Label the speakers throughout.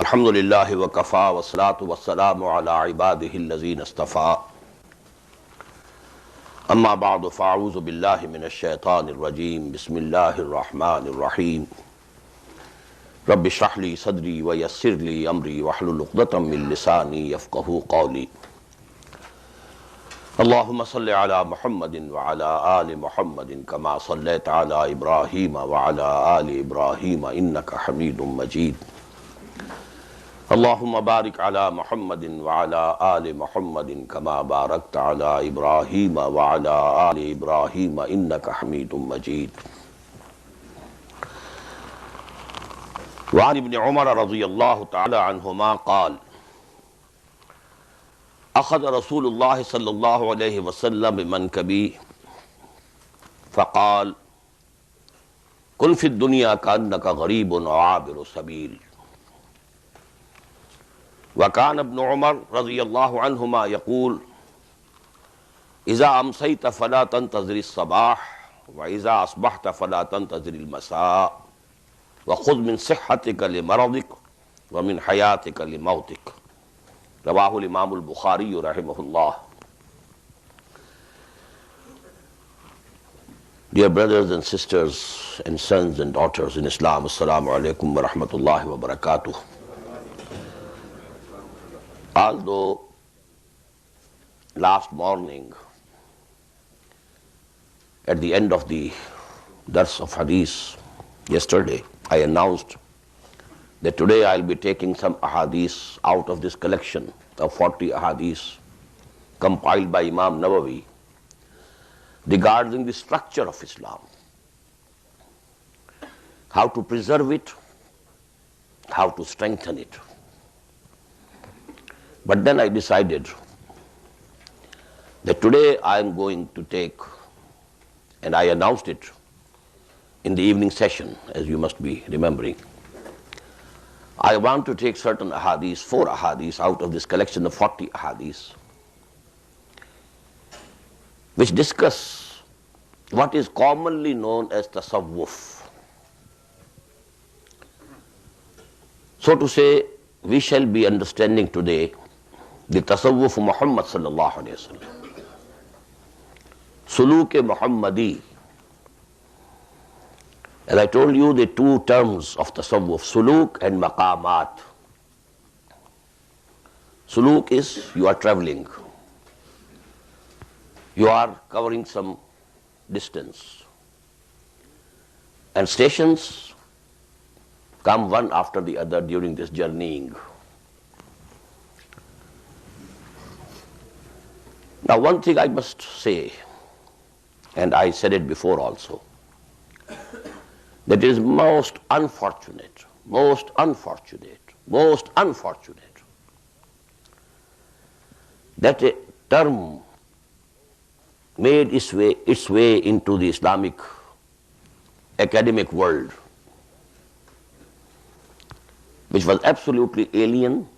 Speaker 1: الحمد للہ وکفا والصلاة والسلام علی عباده الذین اصطفى اما بعد فاعوذ باللہ من الشیطان الرجیم بسم اللہ الرحمن الرحیم رب اشرح لی صدری ویسر لی امری واحلل عقدۃ من لسانی یفقہوا قولی اللہم صل علی محمد وعلی آل محمد کما صلیت علی ابراہیم وعلی آل ابراہیم انک حمید مجید اللہم بارک علی محمد وعلی آل محمد کما بارکت علی ابراہیم وعلی آل ابراہیم انک حمید مجید وعن ابن عمر رضی اللہ تعالی عنہما قال اخذ رسول اللہ صلی اللہ علیہ وسلم بمنکبی فقال کن فی الدنیا کانک غریب عابر سبیل وكان ابن عمر رضی اللہ عنہما یقول اذا امسیت فلا تنتظر الصباح واذا اصبحت فلا تنتظر المساء وخذ من صحتك لمرضك ومن حیاتك لموتك رواہ الامام البخاری رحمہ اللہ. Dear brothers and sisters and sons and daughters in Islam, Assalamu alaikum wa rahmatullahi wa barakatuh. Although last morning at the end of the Dars-e-Hadees yesterday I announced that today I'll be taking some Ahdees out of this collection of 40 Ahdees compiled by Imam Nawawi regarding the structure of Islam, how to preserve it, how to strengthen it. But then I decided that today I am going to take, and I announced it in the evening session, as you must be remembering, I want to take certain Ahadith, 4 Ahadith out of this collection of 40 Ahadith, which discuss what is commonly known as tasawwuf. So to say, we shall be understanding today the tasawwuf Muhammad sallallahu alayhi wa sallam, suluk Muhammadi. As I told you, the two terms of tasawwuf, suluk and maqamat. Suluk is you are traveling, you are covering some distance, and stations come one after the other during this journeying. Now one thing I must say, and I said it before also, that is most unfortunate that a term made its way into the Islamic academic world, which was absolutely alien,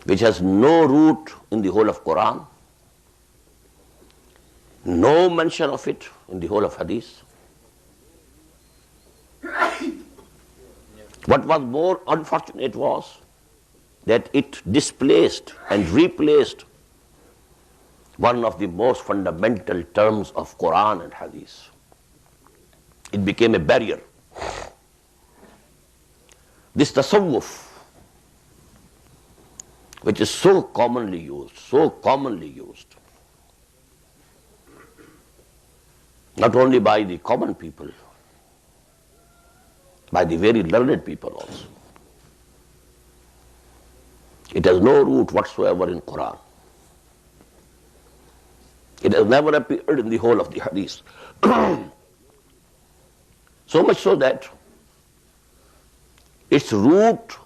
Speaker 1: which has no root in the whole of Quran, no mention of it in the whole of Hadith. What was more unfortunate was that it displaced and replaced one of the most fundamental terms of Quran and Hadith. It became a barrier. This tasawwuf, which is so commonly used, not only by the common people, by the very learned people also. It has no root whatsoever in Quran. It has never appeared in the whole of the Hadith. So much so that its root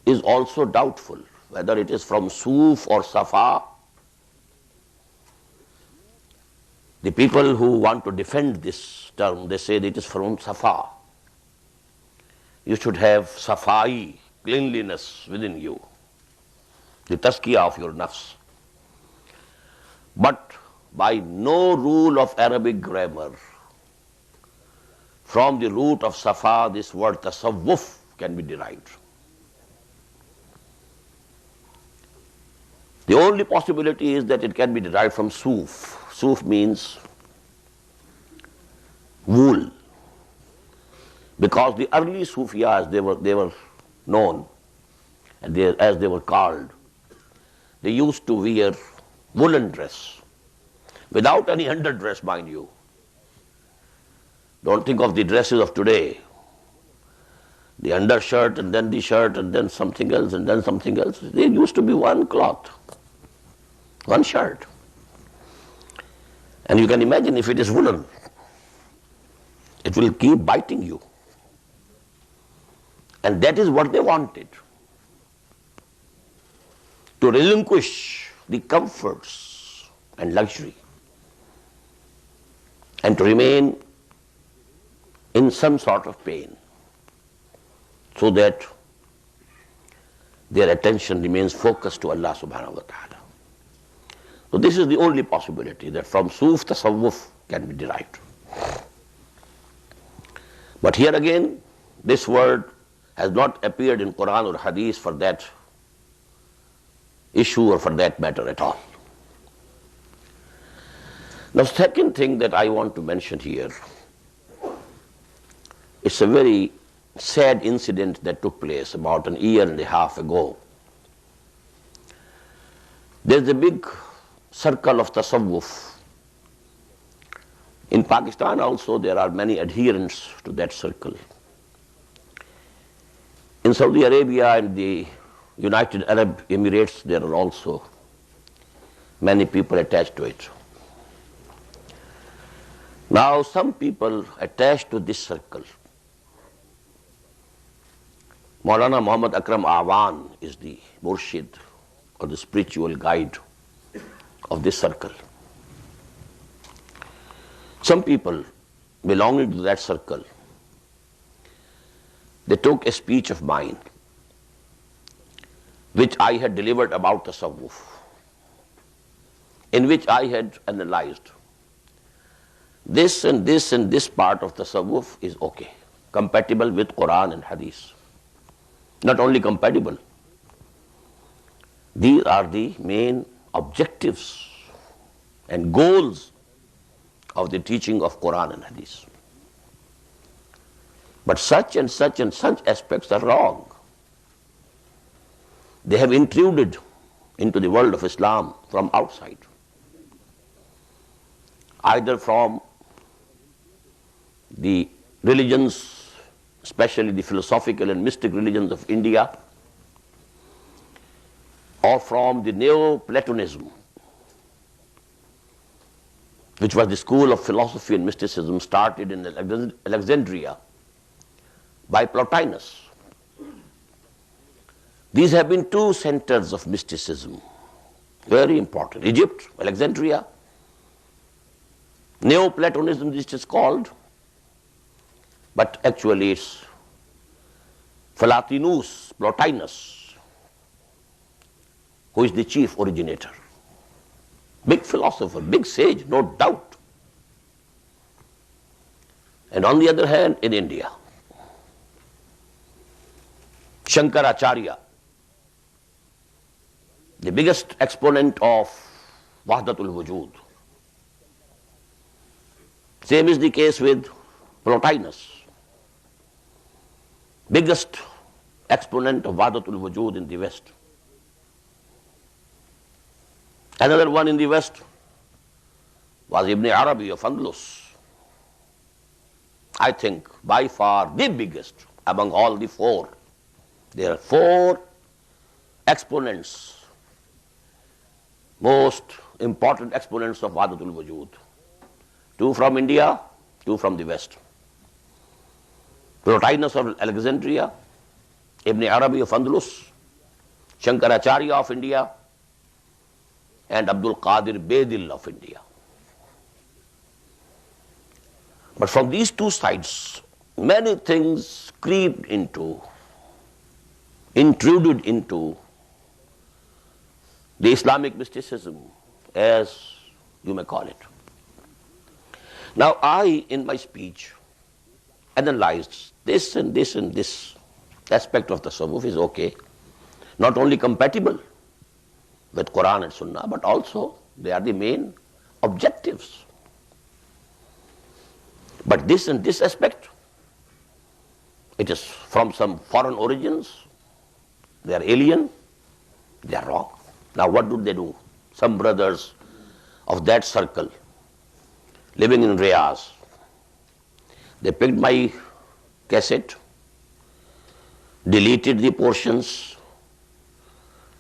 Speaker 1: is also doubtful, whether it is from Suf or Safa. The people who want to defend this term, they say that it is from Safa. You should have Safai, cleanliness within you, the tazkiyah of your nafs. But by no rule of Arabic grammar, from the root of Safa, this word tasawwuf can be derived. The only possibility is that it can be derived from suf. Suf means wool. Because the early Sufiyas, they were known, and as they were called, they used to wear woolen dress, without any underdress, mind you. Don't think of the dresses of today. The undershirt and then the shirt and then something else and then something else. There used to be one cloth, one shirt. And you can imagine if it is woolen, it will keep biting you. And that is what they wanted. To relinquish the comforts and luxury and to remain in some sort of pain so that their attention remains focused to Allah subhanahu wa ta'ala. So this is the only possibility, that from suf tasawwuf can be derived. But here again, this word has not appeared in Quran or Hadith for that issue or for that matter at all. Now, second thing that I want to mention here, it's a very sad incident that took place about an year and a half ago. There's a big circle of tasawwuf. In Pakistan also there are many adherents to that circle. In Saudi Arabia and the United Arab Emirates there are also many people attached to it. Now some people attached to this circle, Maulana Muhammad Akram Awan is the murshid or the spiritual guide of this circle. Some people belonging to that circle, they took a speech of mine which I had delivered about tasawwuf, in which I had analyzed this and this and this part of tasawwuf is okay, compatible with Quran and Hadith. Not only compatible, these are the main objectives and goals of the teaching of Quran and Hadith. But such and such and such aspects are wrong. They have intruded into the world of Islam from outside, either from the religions, especially the philosophical and mystic religions of India, or from the Neo-Platonism, which was the school of philosophy and mysticism started in Alexandria by Plotinus. These have been two centers of mysticism, very important. Egypt, Alexandria, Neo-Platonism it is called, but actually it's Plotinus, who is the chief originator. Big philosopher, big sage, no doubt. And on the other hand, in India, Shankaracharya, the biggest exponent of Wahdatul Wujud. Same is the case with Plotinus, biggest exponent of Wahdatul Wujud in the West. Another one in the West was Ibn Arabi of Andalus. I think by far the biggest among all the four. There are four exponents, most important exponents of Wahdatul Wujud. Two from India, two from the West. Plotinus of Alexandria, Ibn Arabi of Andalus, Shankaracharya of India, and Abdul Qadir Bedil of India. But from these two sides, many things intruded into the Islamic mysticism, as you may call it. Now I, in my speech, analyzed this and this and this aspect of tasawwuf is okay, not only compatible with Quran and Sunnah, but also they are the main objectives. But this and this aspect, it is from some foreign origins, they are alien, they are wrong. Now what do? Some brothers of that circle living in Riyadh, they picked my cassette, deleted the portions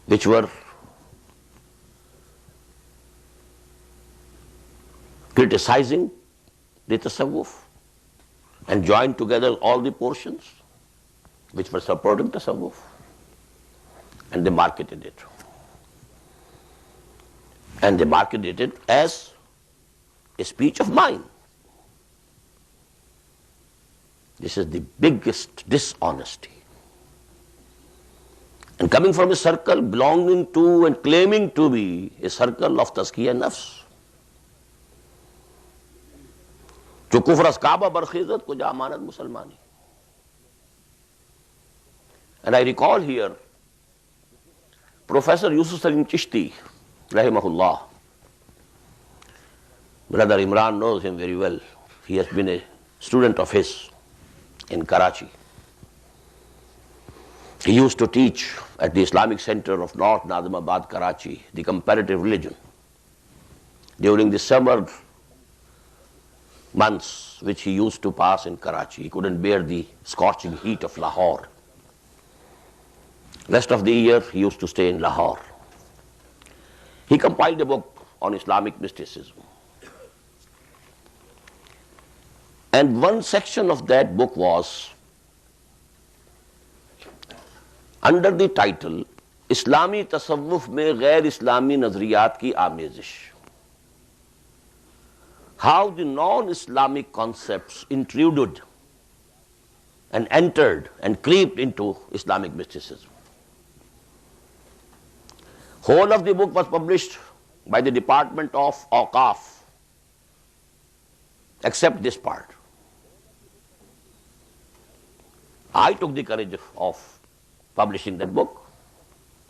Speaker 1: which were criticizing the tasawwuf, and joined together all the portions which were supporting tasawwuf, and they marketed it. And they marketed it as a speech of mine. This is the biggest dishonesty. And coming from a circle belonging to and claiming to be a circle of tazkiyah nafs, جو کفر از کعبہ برخیزت کو جا امانت مسلمانی. And I recall here Professor Yusuf Salim Chishti, rahimahullah. Brother Imran knows him very well. He has been a student of his in Karachi. He used to teach at the Islamic Center of North Nazimabad, Karachi, the comparative religion. During the summer months which he used to pass in Karachi, he couldn't bear the scorching heat of Lahore. Rest of the year he used to stay in Lahore. He compiled a book on Islamic mysticism. And one section of that book was under the title Islami Tasawwuf mein Ghair Islami Nazriyat ki Amezish. How the non-Islamic concepts intruded and entered and crept into Islamic mysticism. Whole of the book was published by the Department of Awqaf, except this part. I took the courage of publishing that book,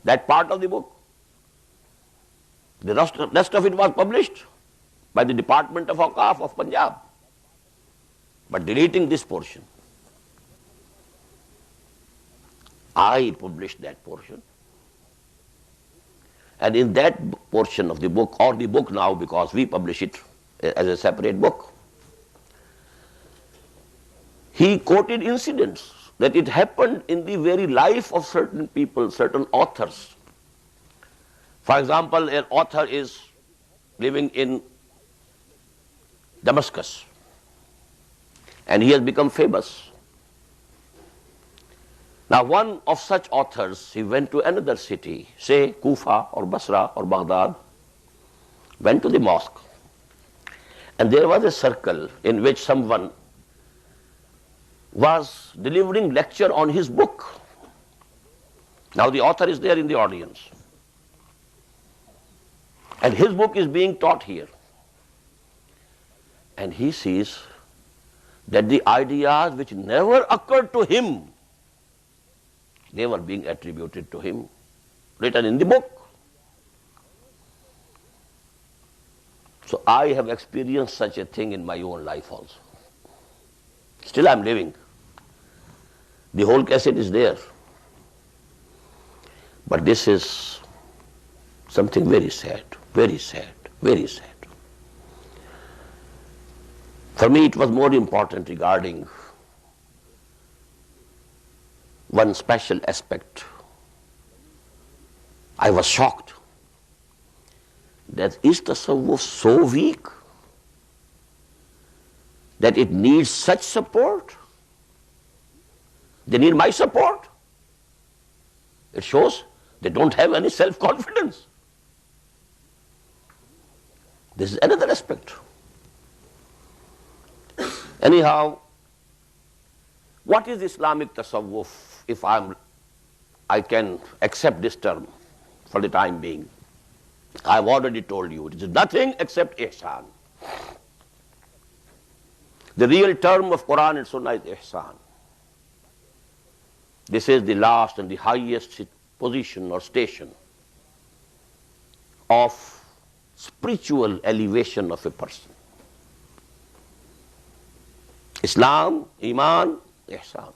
Speaker 1: that part of the book. The rest of it was published by the Department of Awqaf of Punjab, but deleting this portion. I published that portion. And in that portion of the book, or the book now because we publish it as a separate book, he quoted incidents that it happened in the very life of certain people, certain authors. For example, an author is living in Damascus and he has become famous. Now one of such authors, he went to another city, say Kufa or Basra or Baghdad, went to the mosque, and there was a circle in which someone was delivering lecture on his book. Now the author is there in the audience, and his book is being taught here. And he sees that the ideas which never occurred to him, they were being attributed to him, written in the book. So I have experienced such a thing in my own life also. Still I am living. The whole cassette is there. But this is something very sad, very sad, very sad. For me, it was more important regarding one special aspect. I was shocked that is tasawwuf so weak that it needs such support? They need my support. It shows they don't have any self-confidence. This is another aspect. Anyhow, what is Islamic tasawwuf, if I can accept this term for the time being? I've already told you, it is nothing except ihsan. The real term of Quran and Sunnah is ihsan. This is the last and the highest position or station of spiritual elevation of a person. Islam, Iman, Ihsan.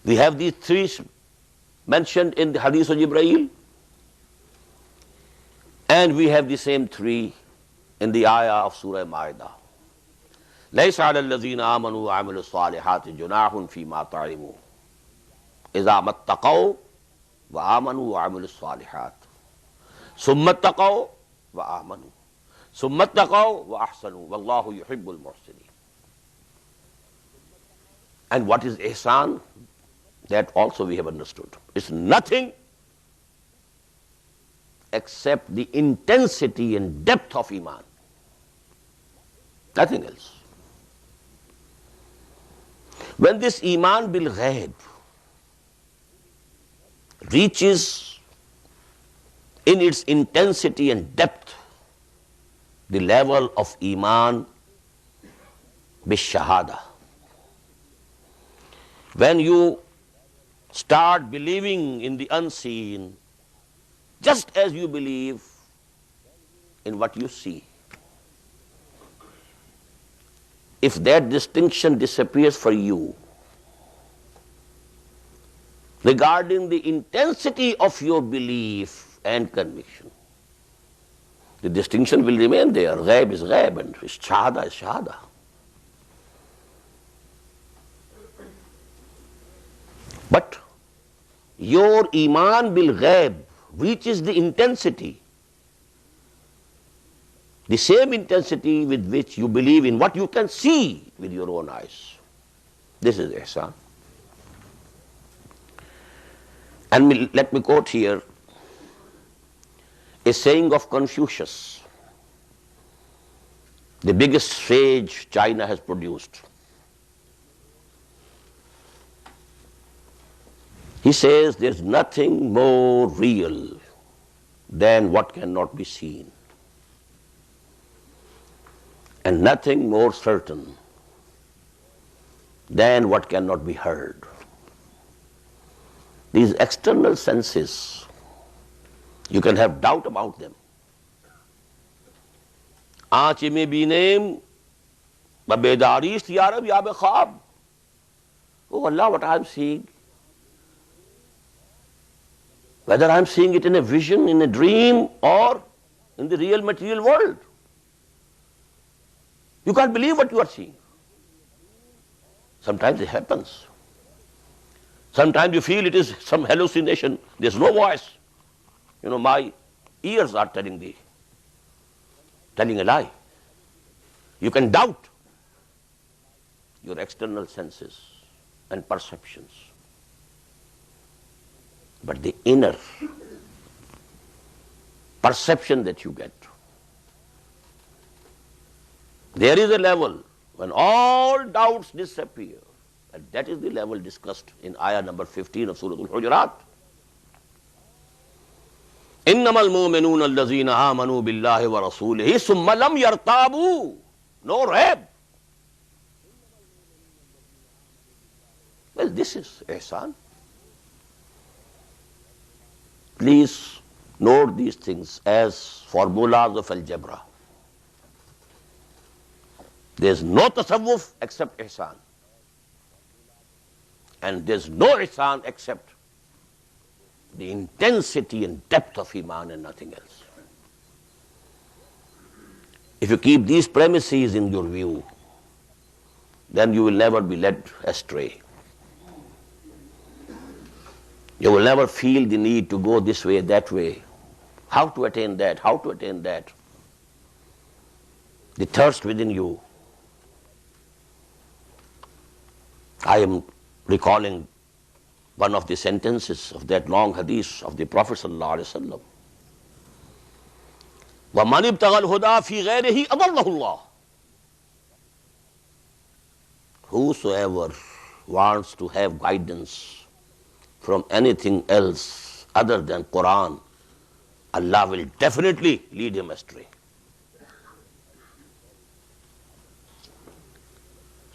Speaker 1: We have these three mentioned in the Hadith of Jibreel, and we have the same three in the ayah of Surah Ma'idah. لَيْسَ عَلَى الَّذِينَ آمَنُوا وَعَمِلُوا الصَّالِحَاتِ جُنَاحٌ فِي مَا طَعِمُوا إِذَا مَا اتَّقَوْا وَآمَنُوا وَعَمِلُوا الصَّالِحَاتِ ثُمَّ اتَّقَوْا وَآمَنُوا ثُمَّ اتَّقَوْا وَأَحْسَنُوا وَاللَّهُ يُحِبُّ الْمُحْسِنِينَ. And what is ihsan? That also we have understood. It's nothing except the intensity and depth of Iman. Nothing else. When this Iman bil ghaib reaches in its intensity and depth the level of Iman bil shahada, when you start believing in the unseen just as you believe in what you see, if that distinction disappears for you regarding the intensity of your belief and conviction, the distinction will remain there. Ghaib is ghaib and shahada is shahada. But your Iman bil ghaib reaches the intensity, the same intensity with which you believe in what you can see with your own eyes. This is ihsan. And let me quote here a saying of Confucius, the biggest sage China has produced. He says there's nothing more real than what cannot be seen, and nothing more certain than what cannot be heard. These external senses, you can have doubt about them. آنچ میں بینیم بیداریست یارب یا بخواب. Oh Allah, what I am seeing, whether I am seeing it in a vision, in a dream, or in the real material world, you can't believe what you are seeing. Sometimes it happens. Sometimes you feel it is some hallucination. There's no voice. My ears are telling a lie. You can doubt your external senses and perceptions. But the inner perception that you get, there is a level when all doubts disappear, and that is the level discussed in ayah number 15 of Surah Al-Hujurat. إِنَّمَا الْمُؤْمِنُونَ الَّذِينَ آمَنُوا بِاللَّهِ وَرَسُولِهِ ثُمَّ لَمْ يَرْتَابُوا. No raib. Well, this is ihsan. Please note these things as formulas of algebra. There is no tasawwuf except ihsan, and there is no ihsan except the intensity and depth of Iman and nothing else. If you keep these premises in your view, then you will never be led astray. You will never feel the need to go this way, that way. How to attain that, how to attain that. The thirst within you. I am recalling one of the sentences of that long hadith of the Prophet ﷺ. وَمَنِ ابْتَغَى الْهُدَى فِي غَيْرِهِ أَضَلَّهُ اللَّهُ. Whosoever wants to have guidance from anything else other than Quran, Allah will definitely lead him astray.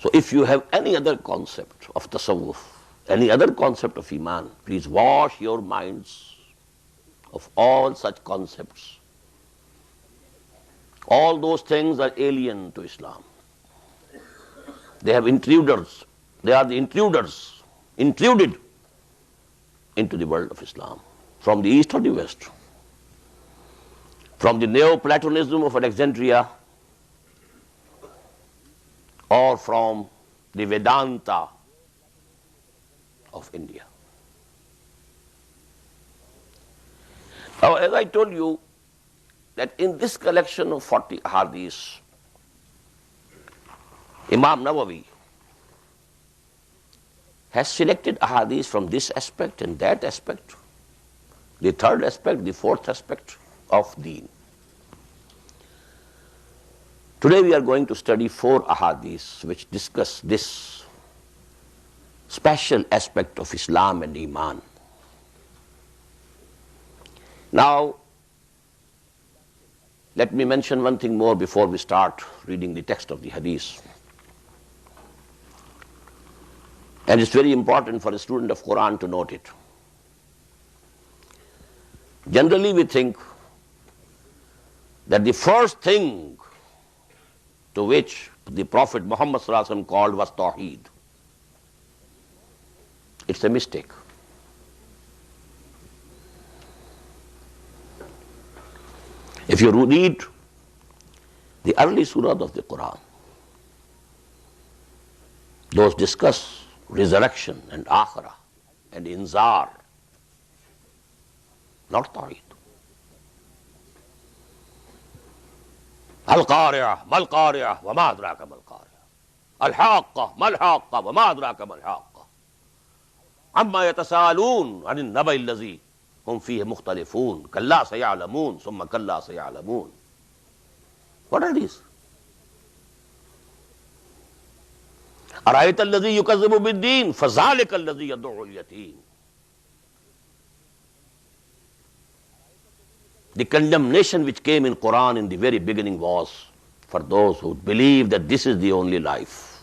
Speaker 1: So if you have any other concept of tasawwuf, any other concept of iman, please wash your minds of all such concepts. All those things are alien to Islam. They have intruders. They are the intruders, intruded into the world of Islam, from the east or the west, from the Neoplatonism of Alexandria, or from the Vedanta of India. Now, as I told you, that in this collection of 40 Hadith, Imam Nawawi has selected Ahadith from this aspect and that aspect, the third aspect, the fourth aspect of Deen. Today we are going to study 4 Ahadith which discuss this special aspect of Islam and Iman. Now, let me mention one thing more before we start reading the text of the Hadith. And it's very important for a student of Quran to note it. Generally we think that the first thing to which the Prophet Muhammad ﷺ called was Tawheed. It's a mistake. If you read the early surahs of the Quran, those discuss resurrection and akhirah and inzar, not tawheed. Al-Qari'ah, Mal-Qari'ah, wa ma adraka Mal-Qari'ah. Al-Haqqah, Mal-Haqqah, wa ma adraka Mal-Haqqah. Amma yatasaalun anin nabai allazi hum fihi mukhtalifun. Kalla saya'lamun, summa kalla saya'lamun. What are these? أرأيت الذي يكذب بالدين فذلك الذي يدعو اليتيم. The condemnation which came in Quran in the very beginning was for those who believe that this is the only life.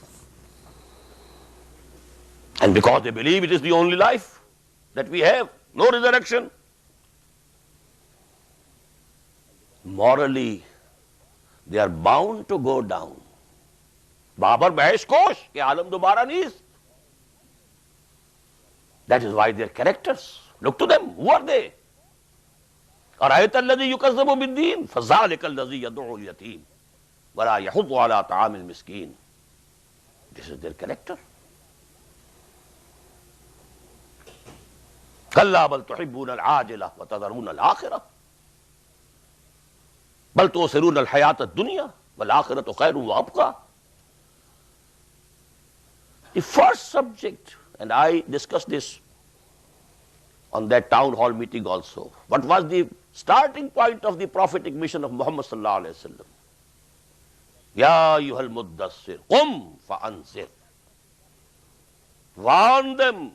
Speaker 1: And because they believe it is the only life that we have, no resurrection, morally they are bound to go down. Babar Bahesh Kosh, ke alam dobara nahi. That is why they are characters. Look to them. Who are they? أرأيت الذي يكذب بالدين فذلك الذي يدعو اليتيم ولا يحض على طعام المسكين. This is their character. كلا بل تحبون العاجلة وتذرون الآخرة بل تؤثرون الحياة الدنيا والآخرة خير وأبقى. The first subject, and I discussed this on that town hall meeting also, what was the starting point of the prophetic mission of Muhammad sallallahu alaihi wasallam? Ya ayyuhal muddassir qum fa'anzir. Warn them,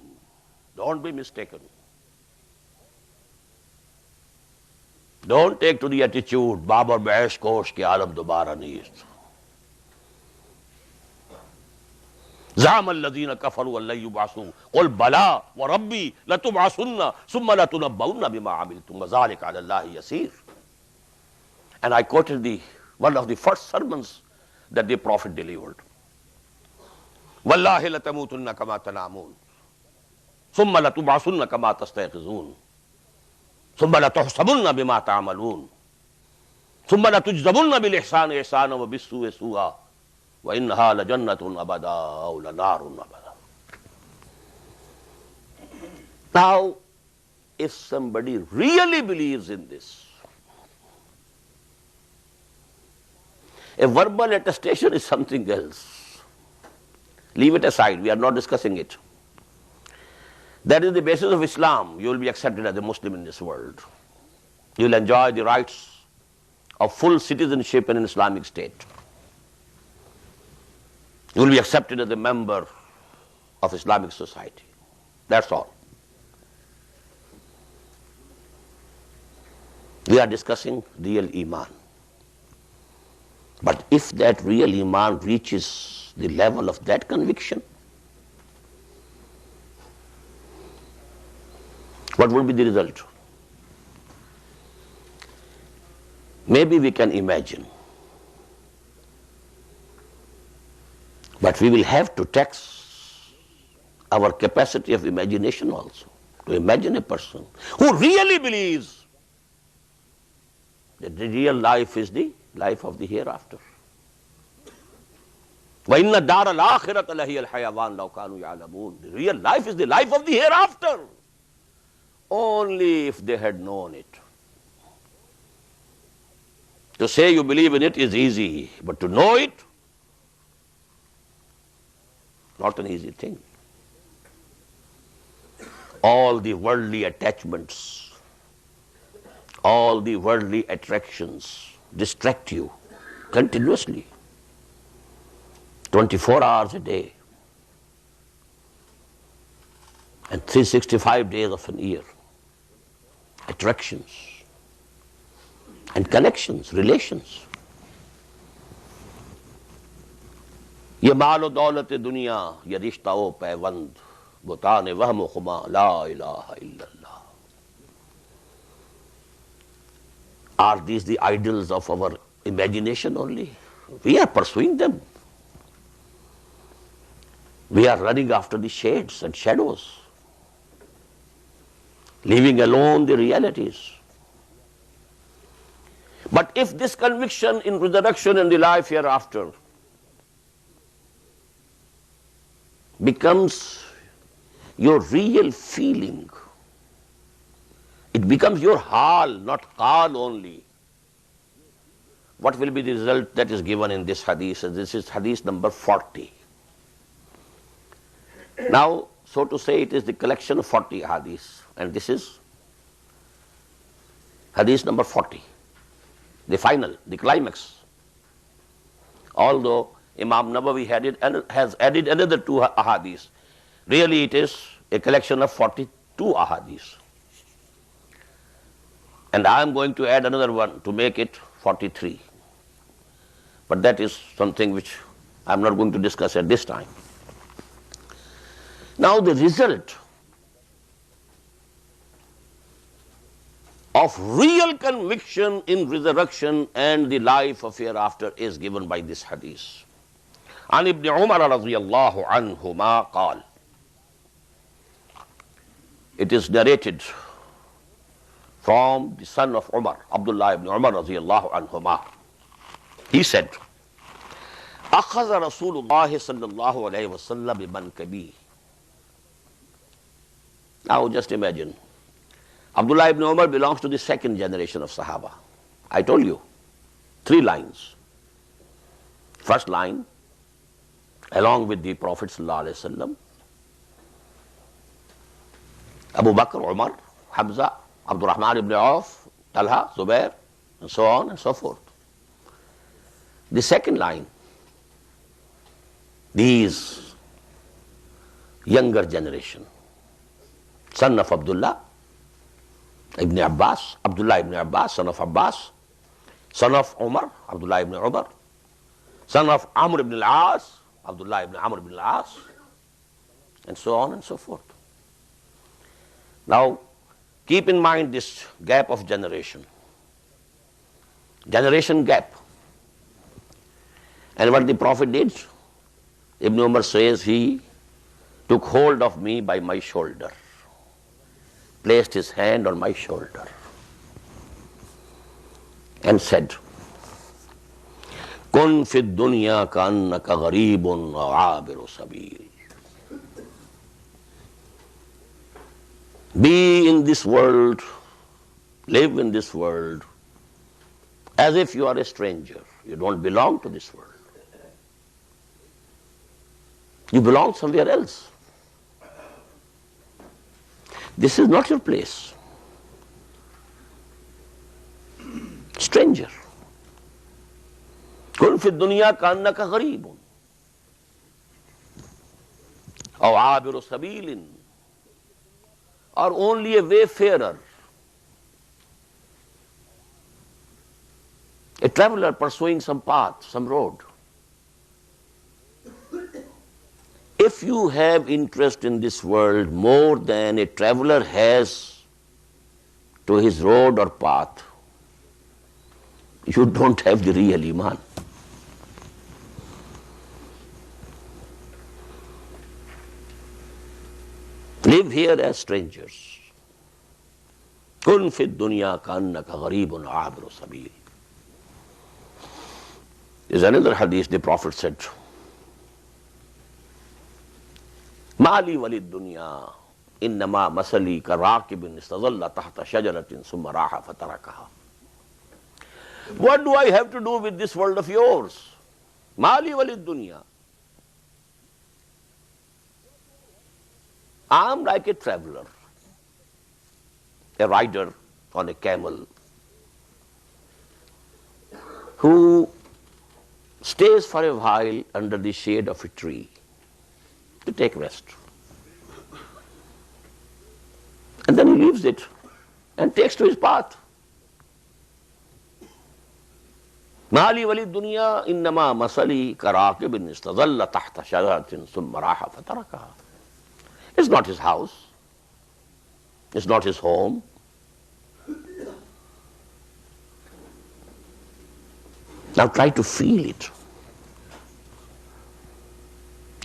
Speaker 1: don't be mistaken. Don't take to the attitude Babar Bahesh Kosh ke alam dobara nahi hai. زعم الذين كفروا أن لن يبعثوا قل بلى وربي لتبعثن ثم لتنبؤن بما عملتم وذلك على الله يسير. And I quoted one of the first sermons that the Prophet delivered. والله لتموتن كما تنامون ثم لتبعثن كما تستيقظون ثم لتحسبن بما تعملون ثم لتجزون بالإحسان إحسانا وبالسوء سوءا وَإِنَّهَا لَجَنَّةٌ أَبَدًا أَوْ لَنَارٌ أَبَدًا. Now, if somebody really believes in this, a verbal attestation is something else. Leave it aside, we are not discussing it. That is the basis of Islam. You will be accepted as a Muslim in this world. You will enjoy the rights of full citizenship in an Islamic state. You will be accepted as a member of Islamic society. That's all. We are discussing real Iman. But if that real Iman reaches the level of that conviction, what would be the result? Maybe we can imagine, but we will have to tax our capacity of imagination also, to imagine a person who really believes that the real life is the life of the hereafter. وَإِنَّ دَارَ الْآخِرَةَ لَهِيَ الْحَيَوَانُ لَوْ كَانُوا يَعْلَمُونَ. The real life is the life of the hereafter. Only if they had known it. To say you believe in it is easy, but to know it, not an easy thing. All the worldly attachments, all the worldly attractions distract you continuously, 24 hours a day, and 365 days of an year. Attractions and connections, relations. یہ مال و دولت دنیا، یہ رشتہ و پیوند، بتان وہم و خما، لا الہ الا اللہ. Are these the idols of our imagination only? We are pursuing them. We are running after the shades and shadows, leaving alone the realities. But if this conviction in resurrection and the life hereafter becomes your real feeling, it becomes your hal, not qal only, what will be the result? That is given in this hadith. And this is hadith number 40. Now, so to say, it is the collection of 40 hadiths, and this is hadith number 40, the final, the climax. Although Imam Nawawi has added another 2 ahadiths, really it is a collection of 42 ahadiths. And I am going to add another one to make it 43. But that is something which I am not going to discuss at this time. Now the result of real conviction in resurrection and the life of hereafter is given by this hadith. عن ابن عمر رضي الله عنهما قال. It is narrated from the son of Umar, Abdullah ibn Umar رضي الله عنهما. He said, أخذ رسول الله صلى الله عليه وسلم بمنكبي. Now just imagine, Abdullah ibn Umar belongs to the second generation of Sahaba. I told you, 3 lines. First line, along with the Prophet sallallahu alaihi wasallam, Abu Bakr, Umar, Hamza, Abdurrahman ibn Auf, Talha, Zubair, and so on and so forth. The second line, these younger generation, son of Abdullah ibn Abbas, Abdullah ibn Abbas, son of Abbas, son of Umar, Abdullah ibn Umar, son of Amr ibn al-As, Abdullah ibn Amr ibn al-As, and so on and so forth. Now, keep in mind this gap of generation gap. And what the Prophet did, Ibn Umar says, he took hold of me by my shoulder, placed his hand on my shoulder, and said, Kun fi dunya ka'annaka gharibun aw abiru sabil. Be in this world, live in this world, as if you are a stranger. You don't belong to this world. You belong somewhere else. This is not your place. Stranger. Kun fi dunya ka'annaka gharibun aw abiru sabilin, or only a wayfarer, a traveler pursuing some path, some road. if you have interest in this world more than a traveler has to his road or path, you don't have the real iman. Live here as strangers. Kun fi dunya ka'annaka gharibun abiru sabil. There's another hadith, the Prophet said, Mali walid dunya innama masali ka raqibin istadalla tahta shajaratin summa raha fatarakaha. What do I have to do with this world of yours? Mali walid dunya. I'm like a traveler, a rider on a camel who stays for a while under the shade of a tree to take rest. And then he leaves it and takes to his path. Mali wali dunya innama masali karaqibin istadalla tahta shajaratin summa raha fatarakaha. It's not his house. It's not his home. Now try to feel it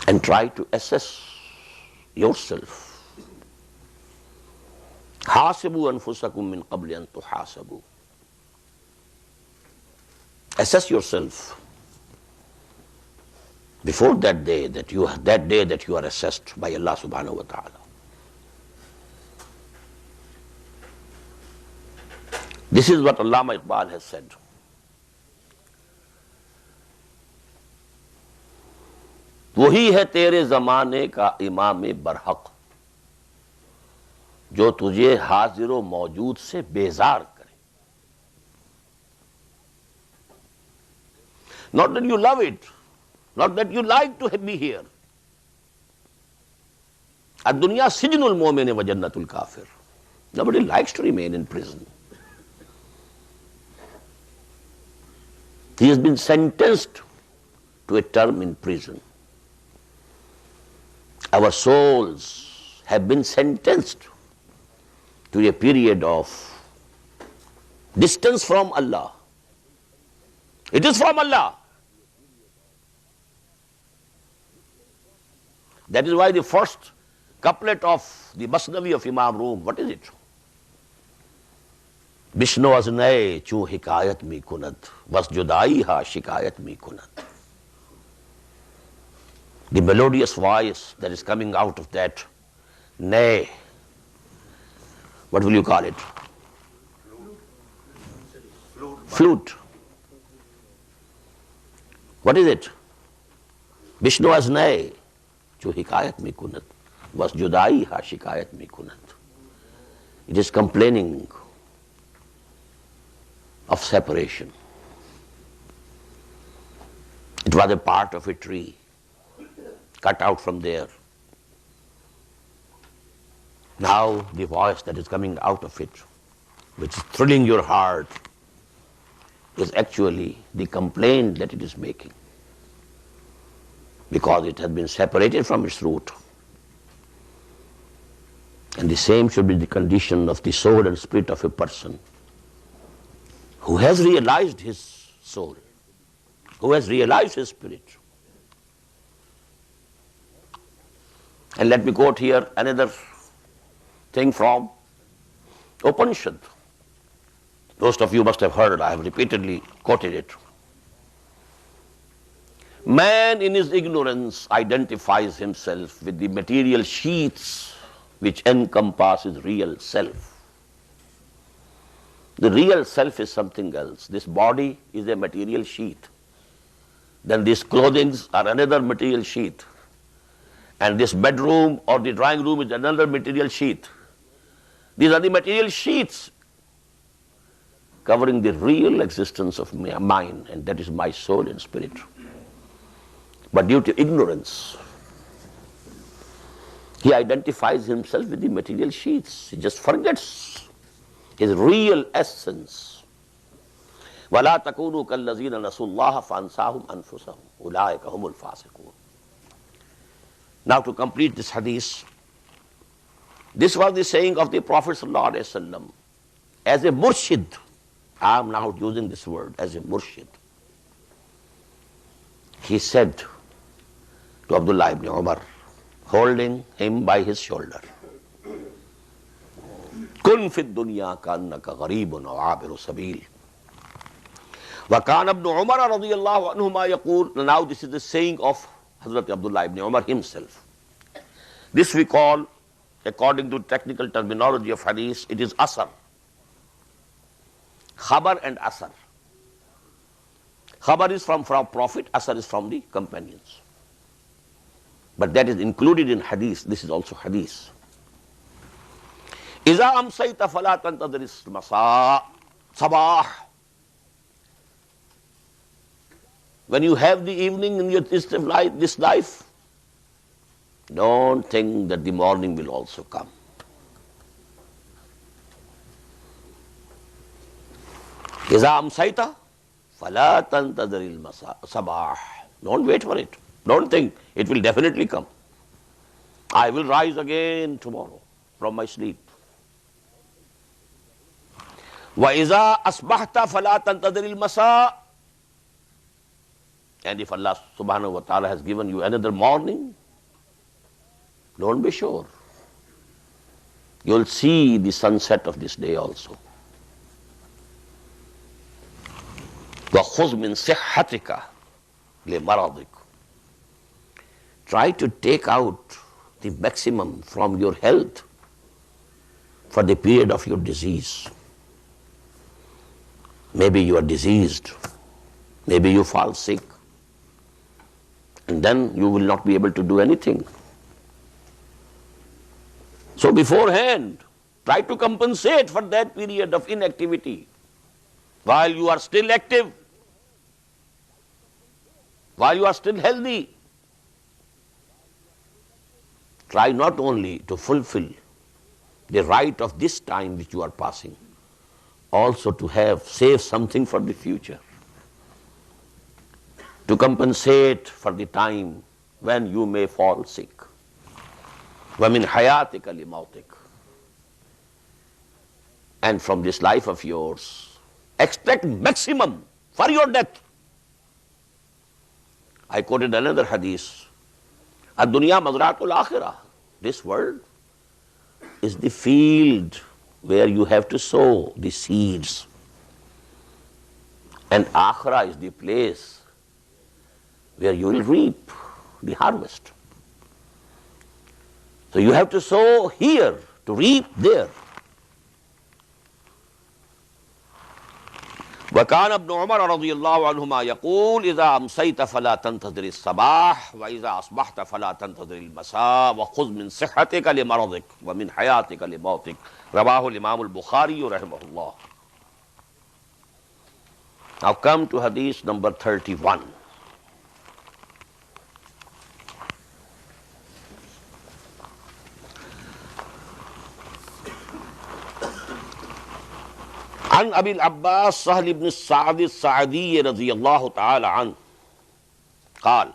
Speaker 1: and try to assess yourself. حاسبوا أنفسكم من قبل أن تحاسبوا. Assess yourself before that day that you are assessed by Allah subhanahu wa ta'ala. This is what Allama Iqbal has said. वही है तेरे जमाने का इमाम बरहक जो तुझे हाजिर व मौजूद से बेजार करे. Not that you love it, not that you like to be here. الدنيا سجن المؤمن وجنة الكافر. Nobody likes to remain in prison. He has been sentenced to a term in prison. Our souls have been sentenced to a period of distance from Allah. It is from Allah. That is why the first couplet of the Masnavi of Imam Rum, what is it? Bishno az naye chu hikayat mi kunat, was judai ha shikayat mi kunat. The melodious voice that is coming out of that nay, what will you call it? Flute. What is it? Bishno az naye chu hikayat mi kunat, was judai ha shikayat mi kunat. It is complaining of separation. It was a part of a tree cut out from there. Now the voice that is coming out of it, which is thrilling your heart, is actually the complaint that it is making, because it has been separated from its root. And the same should be the condition of the soul and spirit of a person who has realized his soul, who has realized his spirit. And let me quote here another thing from Upanishad. Most of you must have heard it, I have repeatedly quoted it. Man in his ignorance identifies himself with the material sheaths which encompass his real self. The real self is something else. This body is a material sheath. Then these clothings are another material sheath. And this bedroom or the drawing room is another material sheath. These are the material sheaths covering the real existence of mine, and that is my soul and spirit. But due to ignorance, he identifies himself with the material sheaths. He just forgets his real essence. وَلَا تَكُونُوا كَالَّذِينَ نَسُوا اللَّهَ فَأَنْسَاهُمْ أَنفُسَهُمْ أُولَٰئِكَ هُمُ الْفَاسِقُونَ. Now to complete this hadith, this was the saying of the Prophet sallallahu alaihi wasallam as a murshid. I am now using this word as a murshid. He said to Abdullah ibn Umar, holding him by his shoulder, kun fi dunya ka'annaka gharibun aw abiru sabil. Wa kana ibn Umar radiyallahu anhuma yaqul. Now this is the saying of Hazrat Abdullah ibn Umar himself. This we call, according to technical terminology of hadith, it is asar. Khabar and asar. Khabar is from Prophet, asar is from the companions. But that is included in hadith. This is also hadith. Iza amsayta fala tantadhir al-masa sabah. When you have the evening in this life, don't think that the morning will also come. Iza amsayta fala tantadhir al-sabah. Don't wait for it. Don't think it will definitely come. I will rise again tomorrow from my sleep. Wa iza asbahta fala tantadhir al-masa. And if Allah subhanahu wa ta'ala has given you another morning, don't be sure. You'll see the sunset of this day also. وَخُذْ مِنْ صِحَّتِكَ لِمَرَضِكَ. Try to take out the maximum from your health for the period of your disease. Maybe you are diseased, maybe you fall sick, and then you will not be able to do anything. So beforehand, try to compensate for that period of inactivity while you are still active, while you are still healthy. Try not only to fulfill the right of this time which you are passing, also to save something for the future, to compensate for the time when you may fall sick. وَمِنْ حَيَاتِكَ لِمَوْتِكَ. And from this life of yours, extract maximum for your death. I quoted another hadith, ad-dunya mazra'atul akhirah. This world is the field where you have to sow the seeds, and akhirah is the place where you will reap the harvest. So you have to sow here to reap there. وَكَانَ ابْنُ عُمَرَ رَضِيَ اللَّهُ عَنْهُمَا يَقُولُ إِذَا أَمْسَيْتَ فَلَا تَنْتَظِرِ الصَّبَاحَ وَإِذَا أَصْبَحْتَ فَلَا تَنْتَظِرِ الْمَسَاءَ وَخُذْ مِنْ صِحَّتِكَ لِمَرَضِكَ وَمِنْ حَيَاتِكَ لِمَوْتِكَ. رواه الإمام البخاري رحمه الله. Now come to hadith number 31. عن أبي العباس سهل بن السعد السعدي رضي الله تعالى عنه قال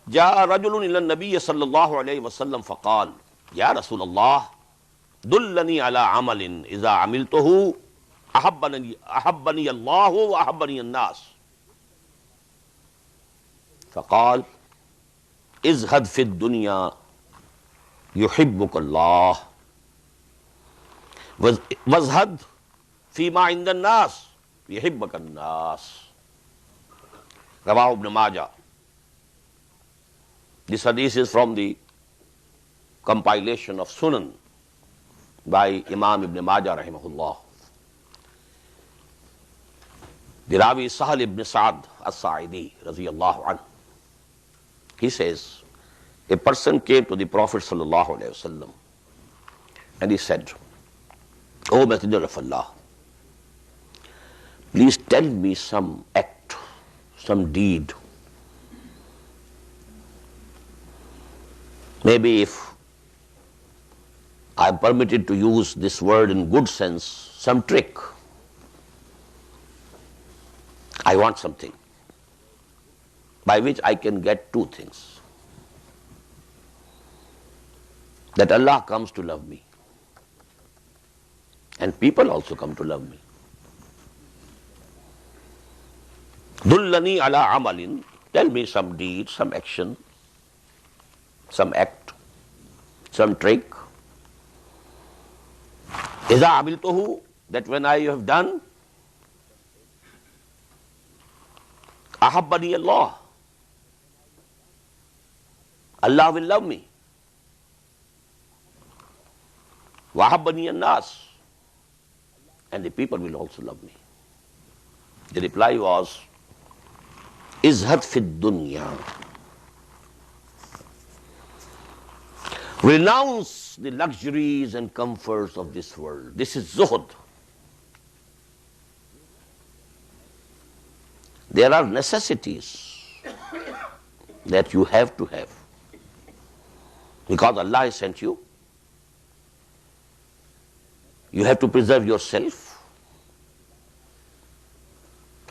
Speaker 1: جاء رجل إلى النبي صلى الله عليه وسلم فقال يا رسول الله دلني على عمل إذا عملته أحبني الله وأحبني الناس. فقال ازهد في الدنيا يحبك الله وازهد فيما عند الناس يحبك الناس. رواه ابن Majah. This hadith is from the compilation of Sunan by Imam Ibn Majah rahimahullah. The Rawi Sahal ibn Sa'd as-Sa'idi radiyallahu anhu, he says, a person came to the Prophet sallallahu alayhi wasallam and he said, O Messenger of Allah, please tell me some act, some deed. Maybe if I am permitted to use this word in good sense, some trick. I want something by which I can get two things. that Allah comes to love me. And people also come to love me. Dullani ala amalin, tell me some deed, some action, some act, some trick. Iza amiltuhu, that when I have done, ahabbani Allah, Allah will love me. Wa ahabbani an-nas, and the people will also love me. The reply was, izhad fi dunya, renounce the luxuries and comforts of this world. This is zuhud. There are necessities that you have to have, because Allah has sent you. You have to preserve yourself.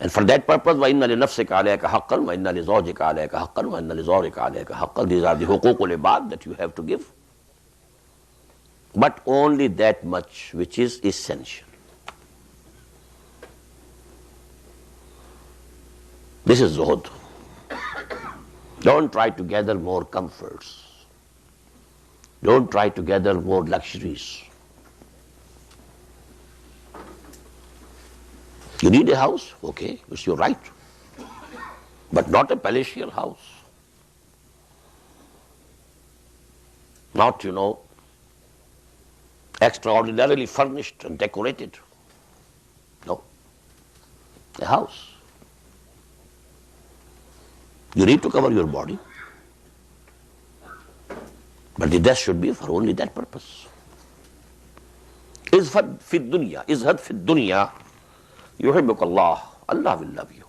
Speaker 1: And for that purpose, وَإِنَّ لِنَفْسِكَ عَلَيْكَ حَقًّا وَإِنَّ لِزَوْجِكَ عَلَيْكَ حَقًّا وَإِنَّ لِزَوْرِكَ عَلَيْكَ حَقًّا. These are the حقوق العباد that you have to give. But only that much which is essential. This is zuhud. Don't try to gather more comforts. Don't try to gather more luxuries. You need a house? Okay, it's your right. But not a palatial house. Not, extraordinarily furnished and decorated. No. A house. You need to cover your body. But the dress should be for only that purpose. Izhad fi dunya, izhad fi dunya. Yuhibbuk Allah, Allah will love you.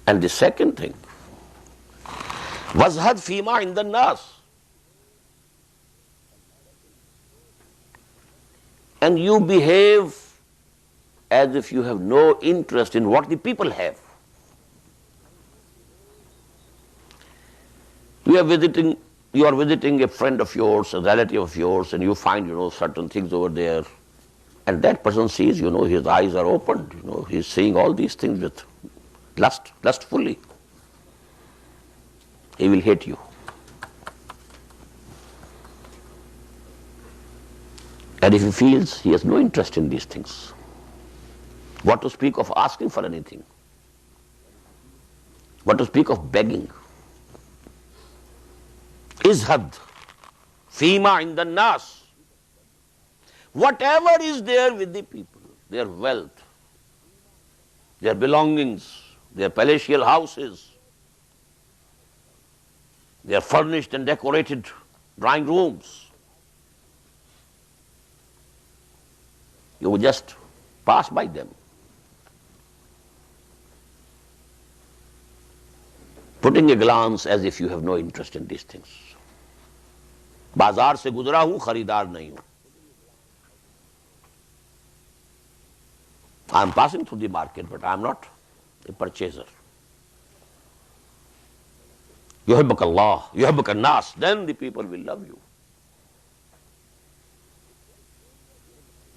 Speaker 1: And the second thing, wazhad fima inda nas, and you behave as if you have no interest in what the people have. You are visiting a friend of yours, a relative of yours, and you find certain things over there. And that person sees, his eyes are opened, he's seeing all these things with lustfully. He will hate you. And if he feels he has no interest in these things, what to speak of asking for anything? What to speak of begging? Izhad fima inda nas. Whatever is there with the people, their wealth, their belongings, their palatial houses, their furnished and decorated drawing rooms, you would just pass by them. Putting a glance as if you have no interest in these things. Bazaar se guzra hu, kharidar nahi hu. I am passing through the market, but I am not a purchaser. Yuhibbuk Allah, yuhibbuk an-nas, then the people will love you.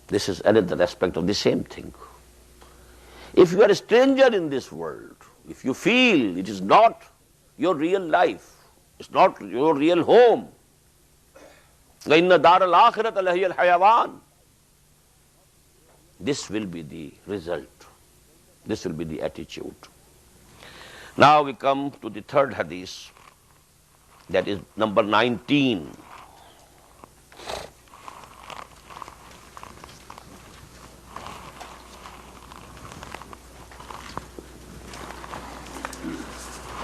Speaker 1: This is another aspect of the same thing. If you are a stranger in this world, if you feel it is not your real life, it's not your real home, وَإِنَّ دَارَ الْآخِرَةَ لَهِيَ الْحَيَوَانِ, this will be the result. This will be the attitude. Now we come to the third hadith, that is number 19.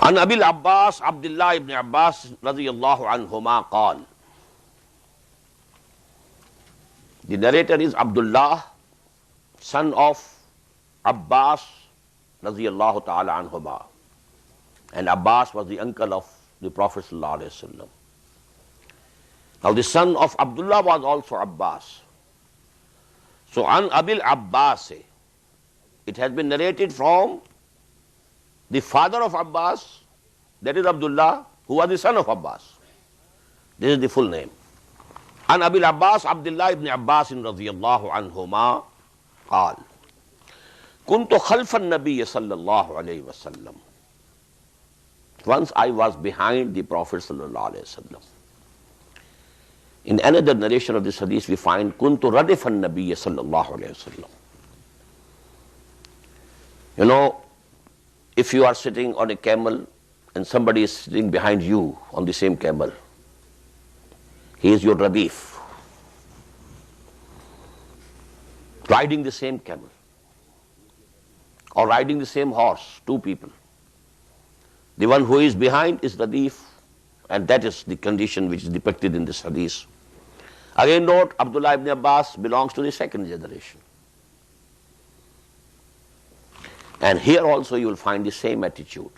Speaker 1: عن أبي العباس عبد الله بن عباس رضي الله عنهما قال. The narrator is Abdullah, son of Abbas radiyallahu ta'ala anhuma. And Abbas was the uncle of the Prophet sallallahu alaihi wasallam. Now the son of Abdullah was also Abbas. So an Abil Abbas, it has been narrated from the father of Abbas, that is Abdullah, who was the son of Abbas. This is the full name. And Abil Abbas Abdullah ibn Abbas radiyallahu anhuma قال كنت خلف النبي صلى الله عليه وسلم. Once I was behind the Prophet sallallahu alayhi wasallam. In another narration of this hadith we find كنت ردف النبي صلى الله عليه وسلم. You know, if you are sitting on a camel and somebody is sitting behind you on the same camel, he is your radif, riding the same camel or riding the same horse, two people. The one who is behind is radif, and that is the condition which is depicted in this hadith. Again note, Abdullah ibn Abbas belongs to the second generation. And here also you will find the same attitude,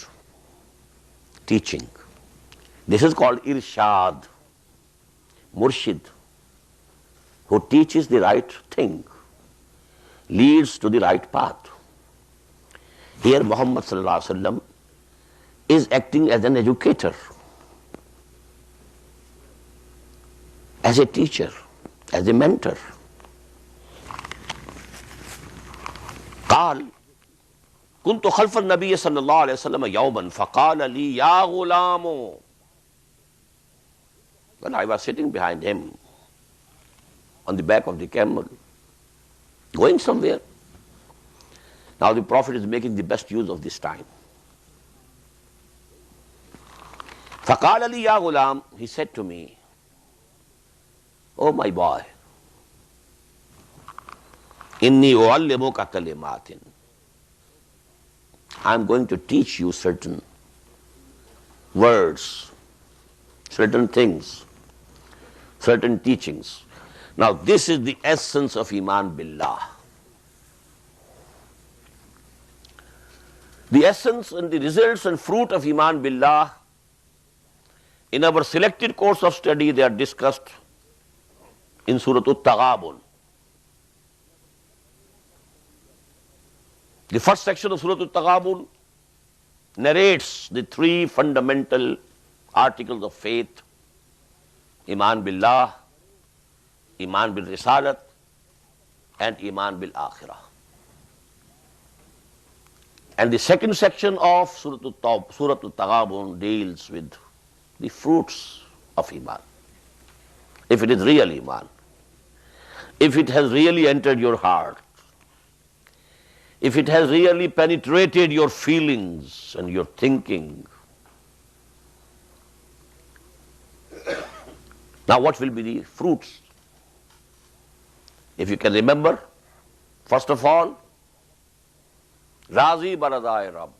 Speaker 1: teaching. This is called irshad, murshid, who teaches the right thing, leads to the right path. Here Muhammad sallallahu alaihi wasallam is acting as an educator, as a teacher, as a mentor. قال كنت خلف النبي صلى الله عليه وسلم يوما فقال لي يا غلام. When I was sitting behind him on the back of the camel, going somewhere. Now the Prophet is making the best use of this time. فقال لي يا غلام, he said to me, oh my boy, إني أعلمك كلمات, I am going to teach you certain words, certain things, certain teachings. Now this is the essence of Iman Billah. The essence and the results and fruit of Iman Billah, in our selected course of study, they are discussed in Surah At-Taghabun. The first section of Surah At-Taghabun narrates the three fundamental articles of faith: Iman Billah, Iman bil Risalat, and Iman bil Akhirah. And the second section of Surah At-Taghabun deals with the fruits of Iman. If it is real Iman, if it has really entered your heart, if it has really penetrated your feelings and your thinking. Now what will be the fruits? If you can remember, first of all, Razi Baradai Rabb.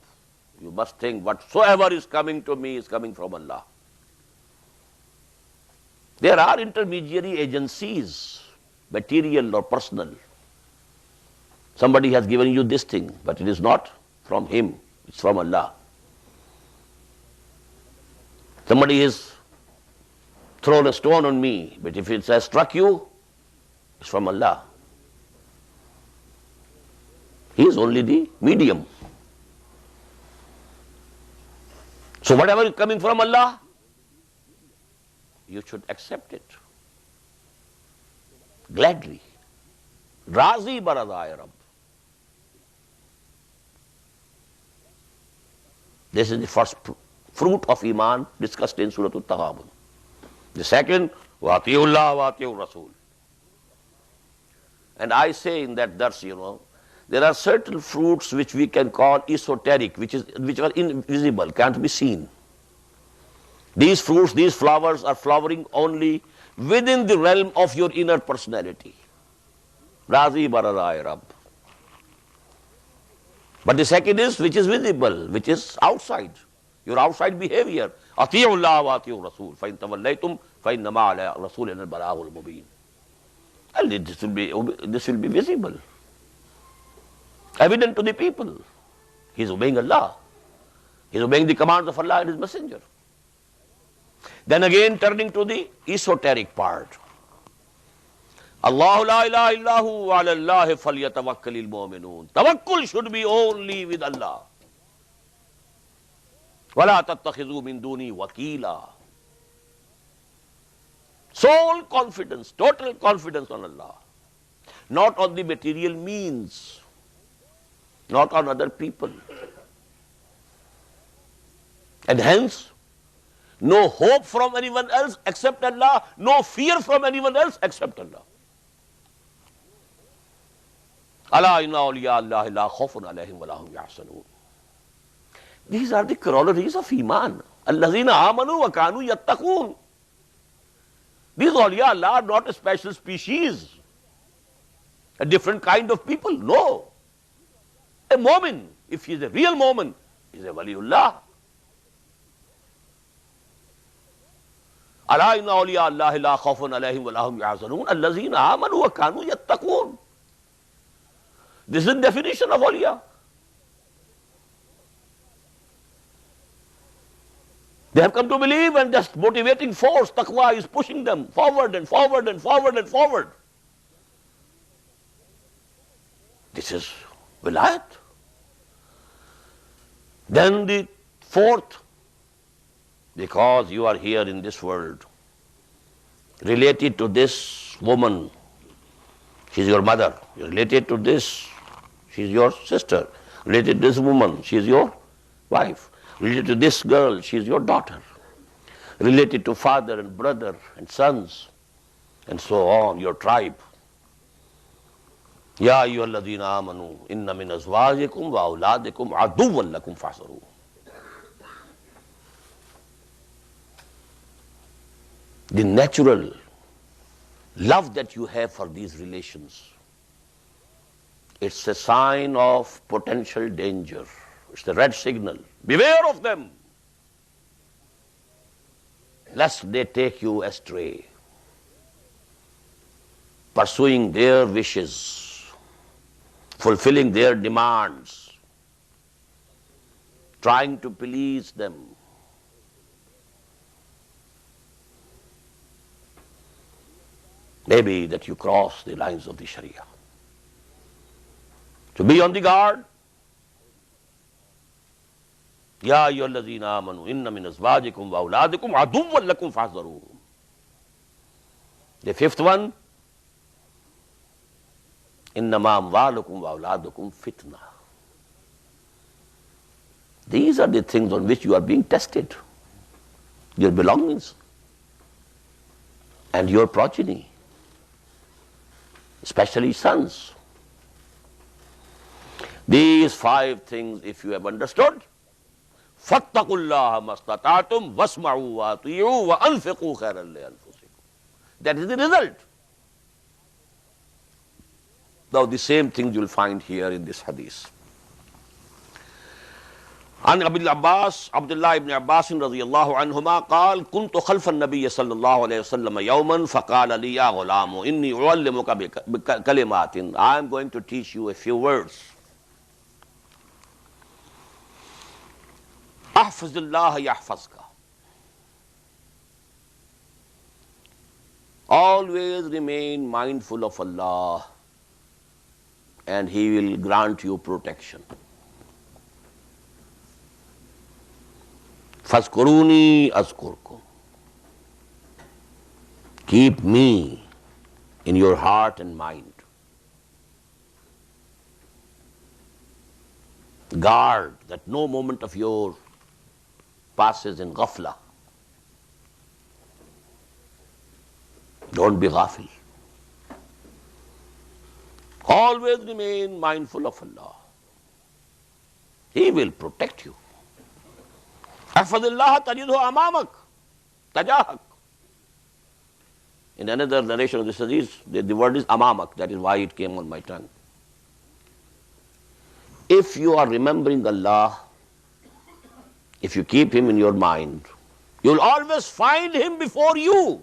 Speaker 1: You must think whatsoever is coming to me is coming from Allah. There are intermediary agencies, material or personal. Somebody has given you this thing, but it is not from him, it's from Allah. Somebody has thrown a stone on me, but if it has struck you, it's from Allah. He is only the medium. So whatever is coming from Allah, you should accept it gladly. Razi Baradai Rabb. This is the first fruit of Iman discussed in Surah At-Taghabun. The second, Wati'ullah Wati'ur Rasul. And I say in that Dars, there are certain fruits which we can call esoteric, which are invisible, can't be seen. These fruits, these flowers are flowering only within the realm of your inner personality. Razi Baradai Rabb. But the second is which is visible, which is outside, your outside behavior. Ati'ullah wa ati'ur Rasul, fa in tawallaytum fa innama ala rasulina al-balaghul mubin. And this will be visible, evident to the people. He is obeying Allah. He is obeying the commands of Allah and His Messenger. Then again turning to the esoteric part. Allahu la ilaha illahu wa ala Allahi falyatawakkalil mu'minun. Tawakkul should be only with Allah. وَلَا تَتَّخِذُوا مِن دُونِي وَكِيلًا. Sole confidence, total confidence on Allah, not on the material means, not on other people. And hence, no hope from anyone else except Allah, no fear from anyone else except Allah. Ala inna awliya Allahi la khawfun alayhim wa la hum yahzanun. These are the corollaries of Iman. Allazina amanu wa kanu yattaqun. These awliya Allah are not a special species, a different kind of people. No. A mu'min, if he is a real mu'min, is a waliullah. Ala inna awliya Allahi la khawfun alayhim wa la hum yahzanun allazina amanu wa kanu yattaqun. This is the definition of awliya. They have come to believe, and just motivating force, taqwa, is pushing them forward and forward and forward and forward. This is wilayat. Then the fourth, because you are here in this world, related to this woman, she is your mother. Related to this, she is your sister. Related to this woman, she is your wife. Related to this girl, she is your daughter. Related to father and brother and sons, and so on, your tribe. Ya ayyuhalladhina amanu inna min azwajikum wa auladikum aduwwan lakum fahzaruhu. The natural love that you have for these relations, it's a sign of potential danger. It's the red signal. Beware of them, lest they take you astray, pursuing their wishes, fulfilling their demands, trying to please them. Maybe that you cross the lines of the Sharia. To be on the guard. Ya ayyuhalladhina amanu inna min azwajikum wa auladikum aduwwan lakum fahzaruhum. The fifth one, innama amwalukum wa auladukum fitna. These are the things on which you are being tested. Your belongings and your progeny, especially sons. These five things, if you have understood, فَاتَّقُوا اللَّهَ مَسْتَطَعْتُمْ وَاسْمَعُوا وَأَطِيعُوا وَأَنْفِقُوا خَيْرًا لِأَنفُسِكُمْ. That is the result. Now the same thing you will find here in this hadith. عن أبي العباس عبد الله بن عباس رضي الله عنهما قال كنت خلف النبي صلى الله عليه وسلم يوما فقال لي يا غلام إني أعلمك بكلمات. I am going to teach you a few words. احفظ الله يحفظك. Always remain mindful of Allah, and He will grant you protection. فَاذْكُرُونِي أَذْكُرْكُمْ. Keep me in your heart and mind. Guard that no moment of yours passes in ghafla. Don't be ghafil. Always remain mindful of Allah. He will protect you. احفظ الله تجده أمامك تجاهك. In another narration of this hadith, the word is amamak. That is why it came on my tongue. If you are remembering Allah, if you keep Him in your mind, you will always find Him before you.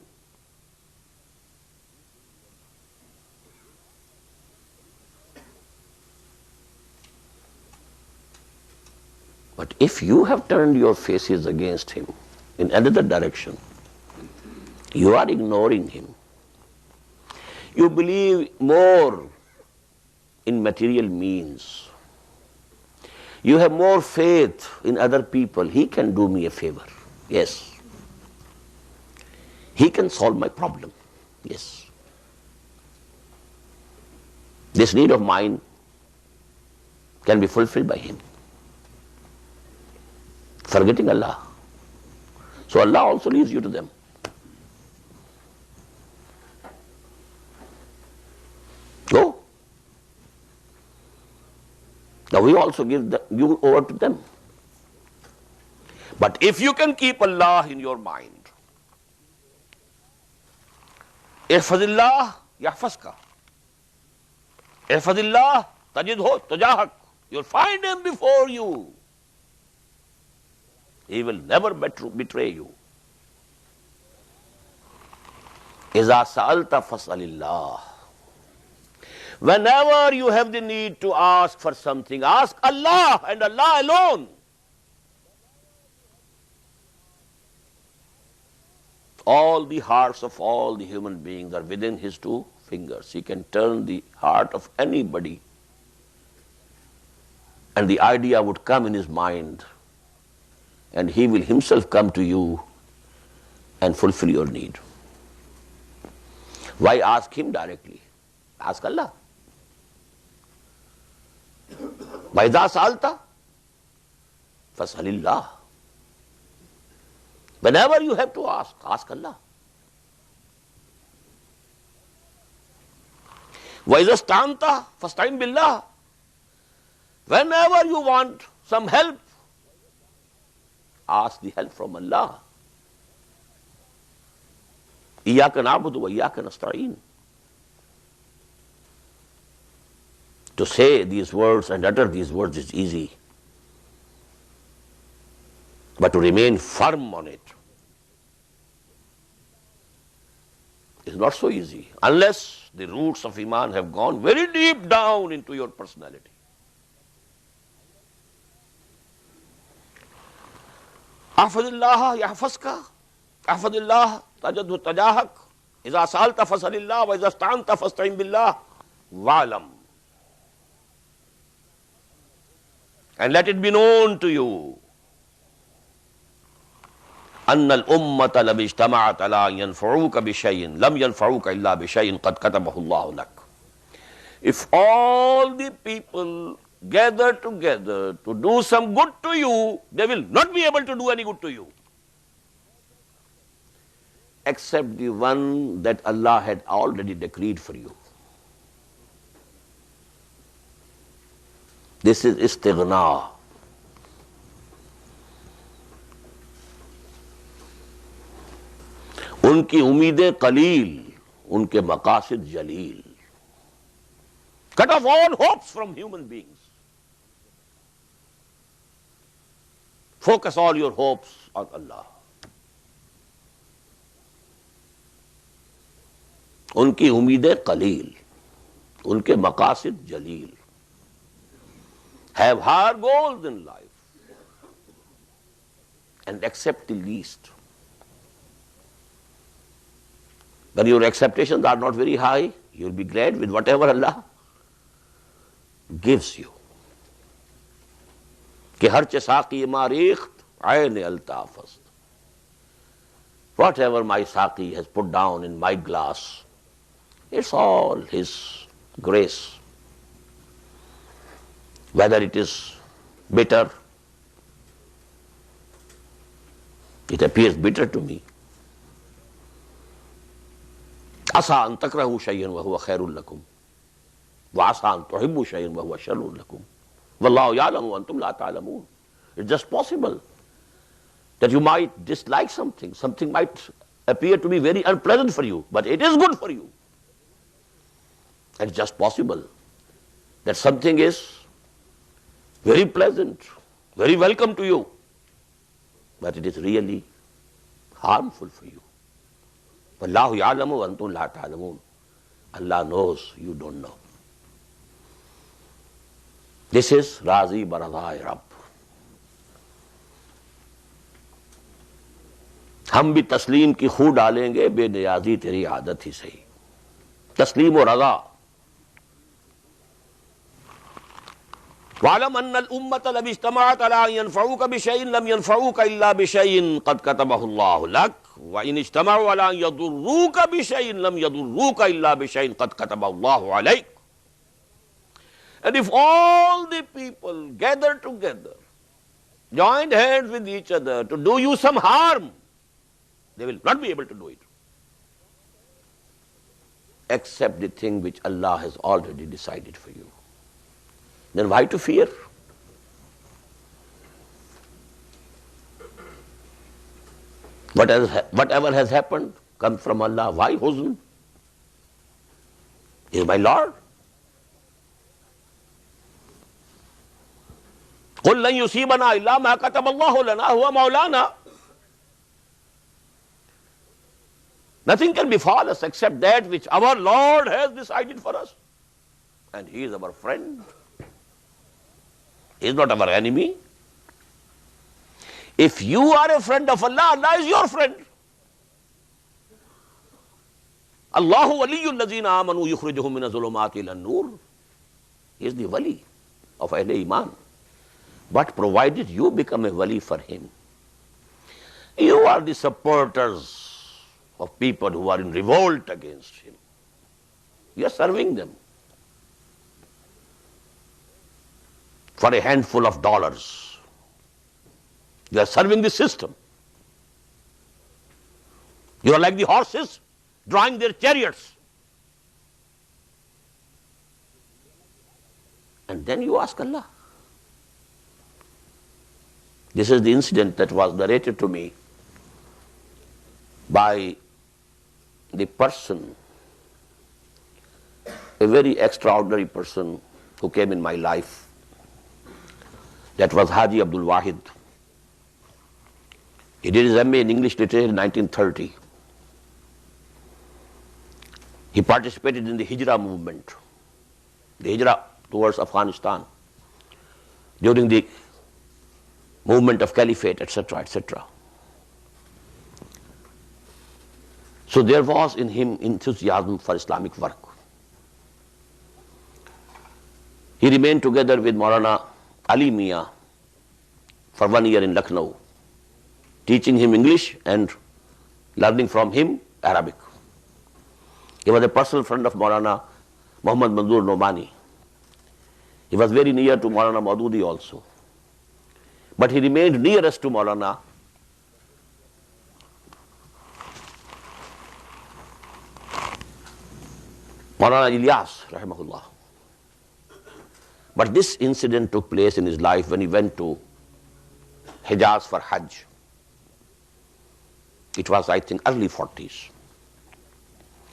Speaker 1: But if you have turned your faces against Him in another direction, you are ignoring Him. You believe more in material means. You have more faith in other people. He can do me a favor. Yes. He can solve my problem. Yes. This need of mine can be fulfilled by him. Forgetting Allah. So Allah also leads you to them. Go. Now we also give you over to them. But if you can keep Allah in your mind, ihfazillah yahfazka, ihfazillah tajidhu tujahak, you'll find him before you. He will never betray you. Iza sa'alta fas'alillah. Whenever you have the need to ask for something, ask Allah and Allah alone. All the hearts of all the human beings are within his two fingers. He can turn the heart of anybody, and the idea would come in his mind, and he will himself come to you and fulfill your need. Why ask him directly? Ask Allah. وَإِذَا سَأَلْتَ فَاسْأَلِ اللَّهَ. Whenever you have to ask Allah. وَإِذَا اسْتَعَنْتَ فَاسْتَعِنْ بِاللَّهِ. Whenever you want some help, ask the help from Allah. إِيَّاكَ نَعْبُدُ وَإِيَّاكَ نَسْتَعِينُ. To say these words and utter these words is easy, but to remain firm on it is not so easy, unless the roots of Iman have gone very deep down into your personality. Ahfazillah yahfazka, ahfazillah tajidhu tajahak, iza sa'alta fas'alillah wa iza ista'anta fasta'in billah wa'lam. And let it be known to you, أن الأمة لو اجتمعت على أن ينفعوك بشيء لم ينفعوك إلا بشيء قد كتبه الله لك. If all the people gather together to do some good to you, they will not be able to do any good to you, except the one that Allah had already decreed for you. This is istighna. उनकी उम्मीदें कलील, उनके मकासिद जलील. Cut off all hopes from human beings. Focus all your hopes on Allah. उनकी उम्मीदें कलील, उनके मकासिद जलील. Have higher goals in life and accept the least. When your expectations are not very high, you will be glad with whatever Allah gives you. کہ ہر چساقی ما ریخت عین التافست. Whatever my saqi has put down in my glass, it's all His grace. Whether it is bitter, it appears bitter to me. عسى أن تكرهوا شيئا وهو خير لكم وعسى أن تحبوا شيئا وهو شر لكم والله يعلم وأنتم لا تعلمون. It's just possible that you might dislike something. Something might appear to be very unpleasant for you, but it is good for you. It's just possible that something is very pleasant, very welcome to you, but it is really harmful for you. Wallahu ya'lamu wa antum la ta'lamun. Allah knows, you don't know. This is Razi Baradai Rabb. ہم بھی تسلیم کی خو ڈالیں گے بے نیازی تیری عادت ہی صحیح. تسلیم و رضا. وَاعْلَمْ أَنَّ الْأُمَّةَ لَوِ اجْتَمَعَتْ عَلَىٰ أَن يَنفَعُوكَ بِشَيْءٍ لَمْ يَنفَعُوكَ إِلَّا بِشَيْءٍ قَدْ كَتَبَهُ اللَّهُ لَكَ وَإِنِ اجْتَمَعُوا عَلَىٰ أَن يَضُرُّوكَ بِشَيْءٍ لَمْ يَضُرُّوكَ إِلَّا بِشَيْءٍ قَدْ كَتَبَهُ اللَّهُ عَلَيْكَ. And if all the people gather together, joined hands with each other to do you some harm, they will not be able to do it, except the thing which Allah has already decided for you. Then why to fear? Whatever has happened comes from Allah. Why huzn? He is my Lord. قُلْ لَن يُصِيبَنَا إِلَّا مَا كَتَبَ اللَّهُ لَنَا هُوَ مَوْلَانَا. Nothing can befall us except that which our Lord has decided for us. And He is our friend. He is not our enemy. If you are a friend of Allah, Allah is your friend. Allahu waliyyul lazina amanu yukhrijuhum min az-zulumati ila an-nur. He is the wali of Ahle Iman. But provided you become a wali for Him, you are the supporters of people who are in revolt against Him. You are serving them for a handful of dollars. You are serving the system. You are like the horses drawing their chariots. And then you ask Allah. This is the incident that was narrated to me by the person, a very extraordinary person who came in my life. That was Haji Abdul Wahid. He did his MA in English literature in 1930. He participated in the Hijrah movement, the Hijrah towards Afghanistan, during the movement of caliphate, etc., etc. So there was in him enthusiasm for Islamic work. He remained together with Maulana Ali Mia for 1 year in Lucknow, teaching him English and learning from him Arabic. He was a personal friend of Maulana Muhammad Manzoor Nomani. He was very near to Maulana Maududi also. But he remained nearest to Maulana Ilyas, rahimahullah. But this incident took place in his life when he went to Hijaz for Hajj. It was, I think, early 40s.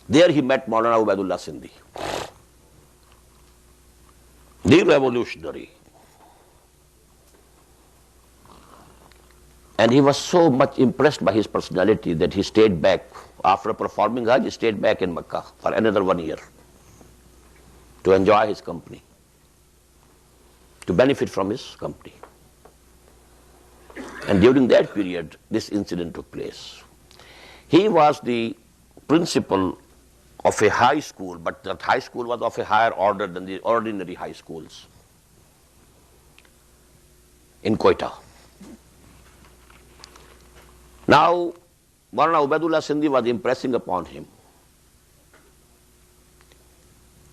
Speaker 1: There he met Maulana Ubaidullah Sindhi, the revolutionary. And he was so much impressed by his personality that he stayed back. After performing Hajj, he stayed back in Mecca for another 1 year to enjoy his company, to benefit from his company. And during that period, this incident took place. He was the principal of a high school, but that high school was of a higher order than the ordinary high schools in Quetta. Now, Maulana Ubaidullah Sindhi was impressing upon him,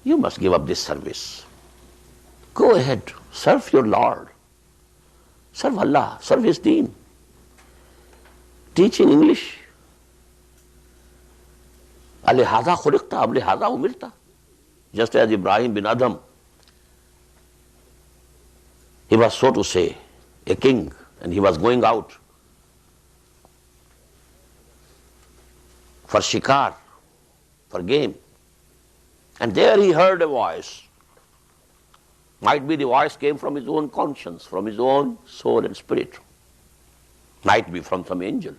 Speaker 1: you must give up this service. Go ahead, serve your Lord, serve Allah, serve His deen. Teaching English. Alihada khuliqta, alihada umirta. Just as Ibrahim bin Adam, he was, so to say, a king, and he was going out for shikar, for game. And there he heard a voice. Might be the voice came from his own conscience, from his own soul and spirit. Might be from some angel.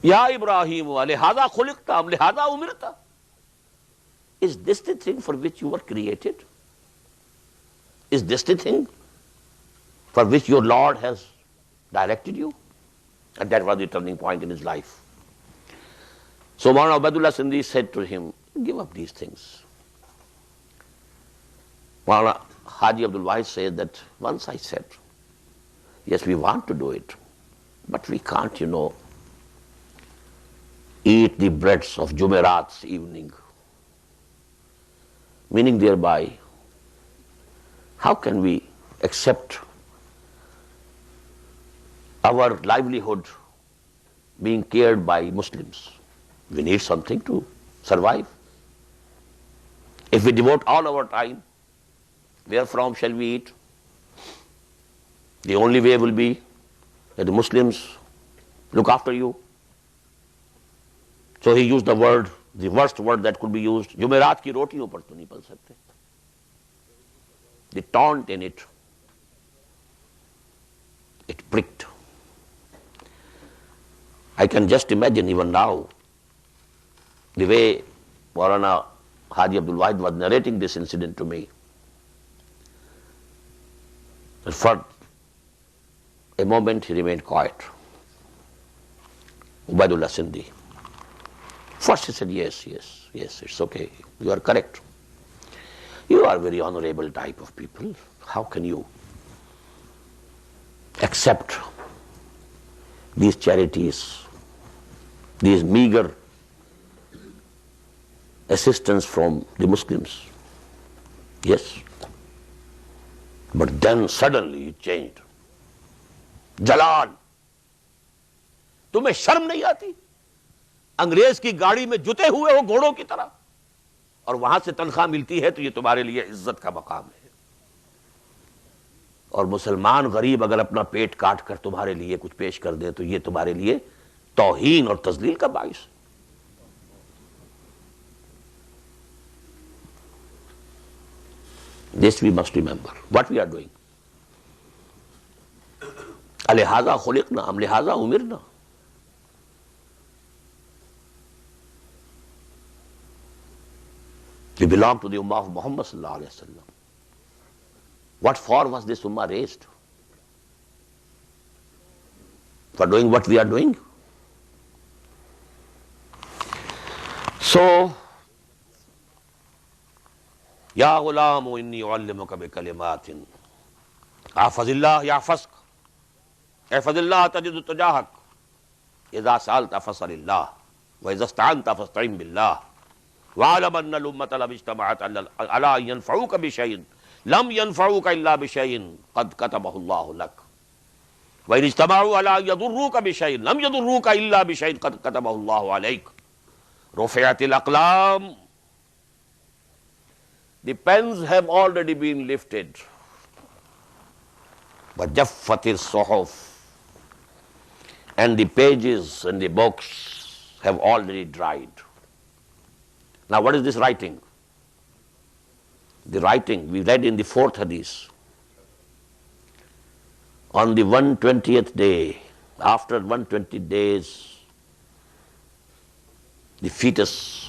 Speaker 1: Ya Ibrahim, alihada khuliqta, alihada umirta. Is this the thing for which you were created? Is this the thing for which your Lord has directed you? And that was the turning point in his life. So Maulana Ubaidullah Sindhi said to him, give up these things. Maulana Haji Abdul Wahid says that once I said, yes, we want to do it, but we can't, eat the breads of Jumerat's evening. Meaning thereby, how can we accept our livelihood being cared by Muslims? We need something to survive. If we devote all our time, where from shall we eat? The only way will be that the Muslims look after you. So he used the word, the worst word that could be used, Jumerat ki rotiyon par to nahi pal sakte. The taunt in it, it pricked. I can just imagine even now the way Maulana Haji Abdul Wahid was narrating this incident to me. And for a moment he remained quiet. Ubaidullah Sindhi. First he said, yes, it's okay, you are correct. You are a very honorable type of people. How can you accept these charities, these meager assistance from the Muslims? Yes. But then suddenly it changed. Jalan, तुम्हें शर्म नहीं आती? अंग्रेज की गाड़ी में जुते हुए हो घोड़ों की तरह, और वहां से तनख्वाह मिलती है तो ये तुम्हारे लिए इज्जत का मकाम है। और मुसलमान गरीब अगर अपना पेट काट कर तुम्हारे लिए कुछ पेश कर दे तो ये तुम्हारे लिए तौहीन और तजलील का बाइस। This we must remember. What we are doing. अलिहाजा खुलिकना, हम लिहाजा उमिरना। We belong to the Ummah of Muhammad sallallahu alaihi wasallam. What for was this Ummah raised? For doing what we are doing? So, Ya ghulamu inni uallimuka bi kalimatin ahfazillah yahfazk ihfazillah tajidu tujahak idha sa'alta fas'alillah wa idha ista'anta fasta'in billah wa'alam anna al-ummata lam ijtama'at ala an yanfa'uka bi shay'in lam yanfa'uka illa bi shay'in qad katabahu Allahu lak wa in ijtama'u ala an yadurruka bi shay'in lam yadurruka illa bi shay'in qad katabahu Allahu alayk rufi'atil aqlam. The pens have already been lifted. وَجَفَّتِ الصُّحُفُ, and the pages and the books have already dried. Now what is this writing? The writing we read in the 4th Hadith. On the 120th day, after 120 days, the fetus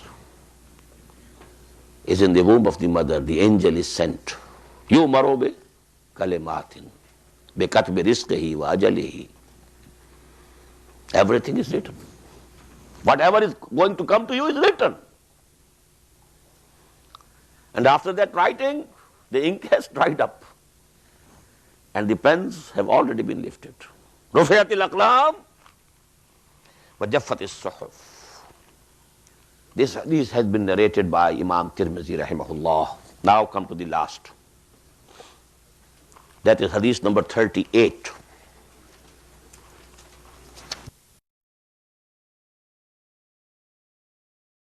Speaker 1: is in the womb of the mother, the angel is sent. Yu'maru bi kalimatin bi katbi rizqihi wa ajalihi. Everything is written. Whatever is going to come to you is written. And after that writing, the ink has dried up and the pens have already been lifted. Rufi'atil aqlam wa jaffatis suhuf. This hadith has been narrated by Imam Tirmidhi rahimahullah. Now come to the last. That is hadith number 38.